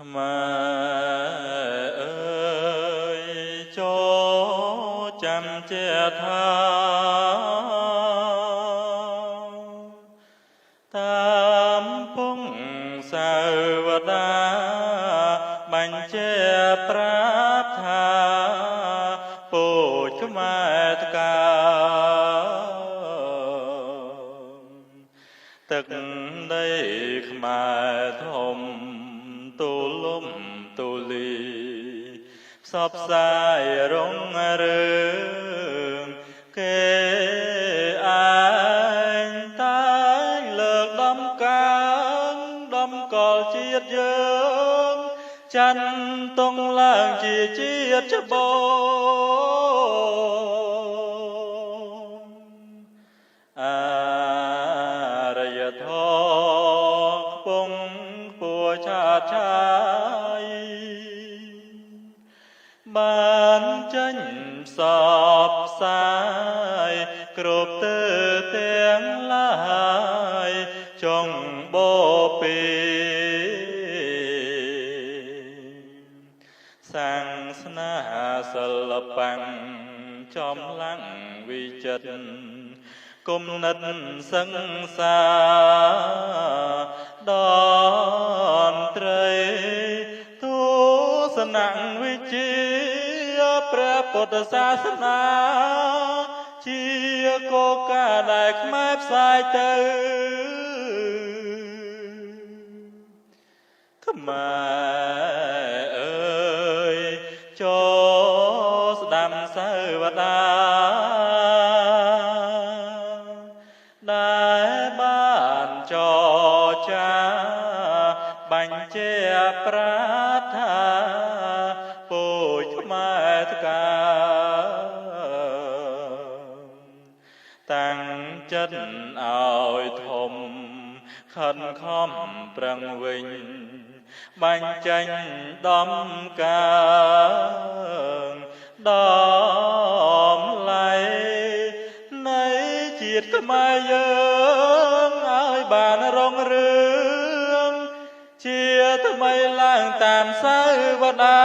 ខ្មែរអើយចូលចាំជាថាតាមពងសាវតាបញ្ជាប្រាប់ថាពូជខ្មែរតកាទឹកដីខ្មែរធំទូលំទូលីផ្សព្វផ្សាយរុងរឿងគេឯងតែលើកដំកើងដំកល់ជាតិយើងចាន់ទងឡើងជាជាតិច្បងអរិយធម៌ពងពួរឆាតឆាយបានចេញផ្សព្វផ្សាយគ្រប់ទិសទាំងឡាយចុងបូពីសាសនាសិល្បៈចំឡាំងវិចិត្រគុំនិតសង្សារដនត្រីទូសនៈវិជាព្រះពុទ្ធសាសនាជាគោលការណ៍ដែលខ្មែរផ្សាយទៅខ្មែរអើយចូលស្ដាំសាវតាដែលបានចរចាបញ្ជាប្រាប់ថាពូជខ្មែរតកាតាំងចិត្តឲ្យធំខិនខំប្រឹងវិញបញ្ចេញដំកើងដំឡៃនៃជាតិខ្មែរយើងឲ្យបានរុងរឿងជាថ្មីឡើងតាមសាវតា